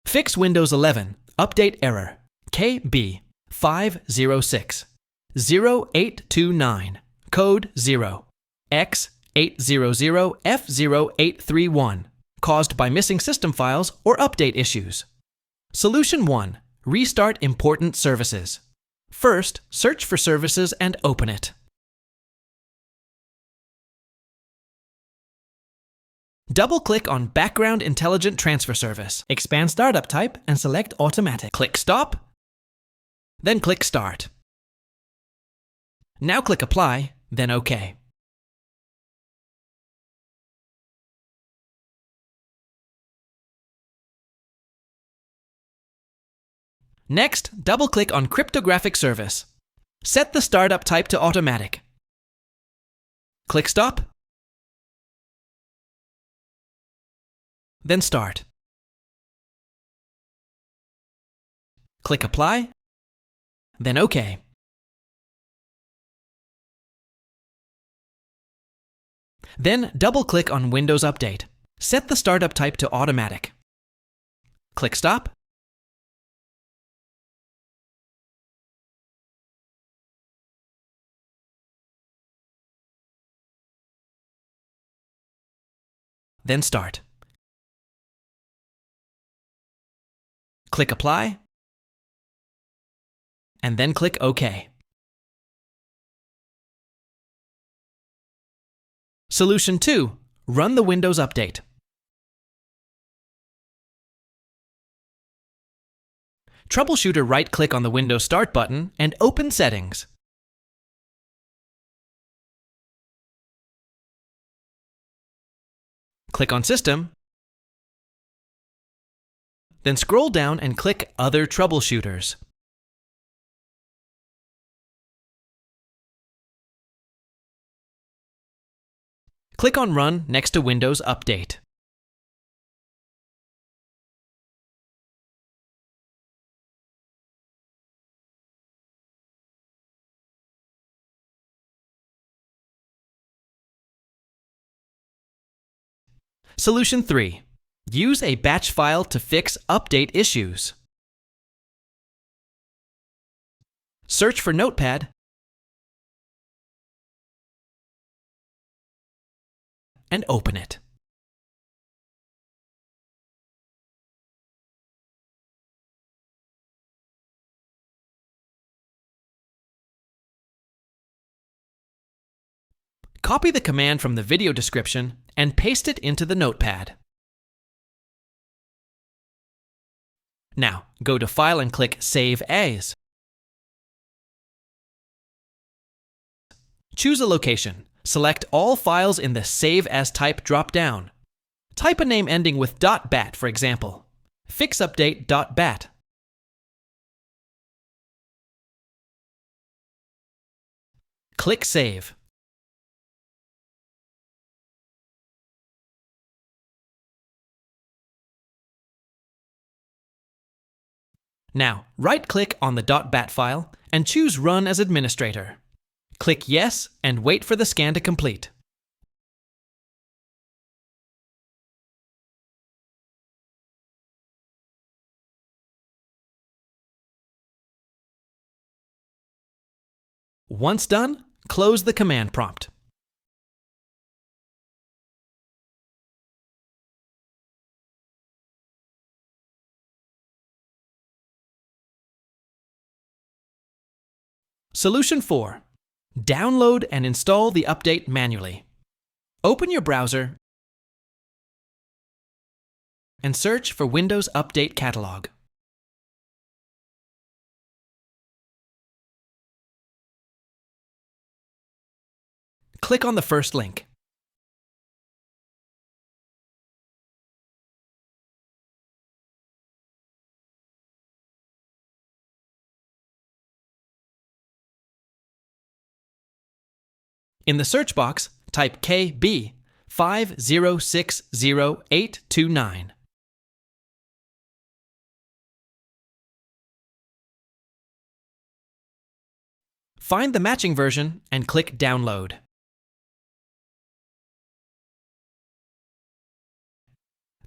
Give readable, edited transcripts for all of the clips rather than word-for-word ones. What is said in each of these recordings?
Fix Windows 11. Update error. KB5060829. Code 0x800f0831. Caused by missing system files or update issues. Solution 1. Restart important services. First, search for services and open it. Double-click on Background Intelligent Transfer Service. Expand Startup Type and select Automatic. Click Stop, then click Start. Now click Apply, then OK. Next, double-click on Cryptographic Service. Set the startup type to Automatic. Click Stop, then Start. Click Apply, then OK. Then double-click on Windows Update. Set the startup type to Automatic. Click Stop, then Start. Click Apply, and then click OK. Solution 2. Run the Windows Update. Troubleshooter right-click on the Windows Start button and open Settings. Click on System, then scroll down and click Other Troubleshooters. Click on Run next to Windows Update. Solution 3. Use a batch file to fix update issues. Search for Notepad and open it. Copy the command from the video description and paste it into the Notepad. Now, go to File and click Save As. Choose a location. Select all files in the Save As Type drop-down. Type a name ending with .bat, for example. fixupdate.bat. Click Save. Now, right-click on the .bat file and choose Run as Administrator. Click Yes and wait for the scan to complete. Once done, close the command prompt. Solution 4. Download and install the update manually. Open your browser and search for Windows Update Catalog. Click on the first link. In the search box, type KB5060829. Find the matching version and click Download.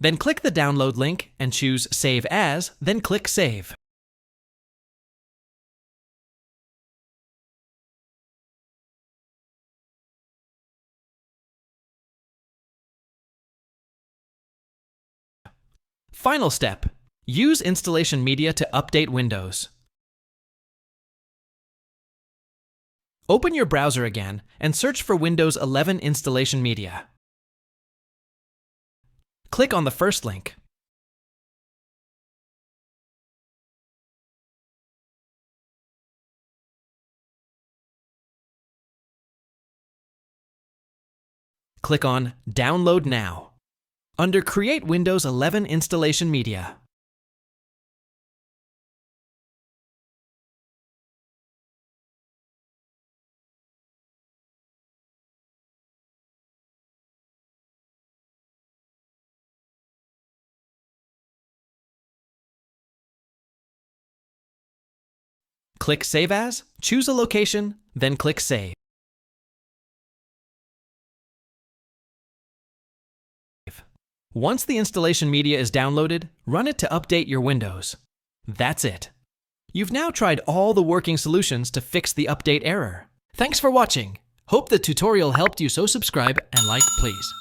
Then click the download link and choose Save As, then click Save. Final step. Use installation media to update Windows. Open your browser again and search for Windows 11 installation media. Click on the first link. Click on Download Now under Create Windows 11 Installation Media. Click Save As, choose a location, then click Save. Once the installation media is downloaded, run it to update your Windows. That's it. You've now tried all the working solutions to fix the update error. Thanks for watching. Hope the tutorial helped you, so subscribe and like, please.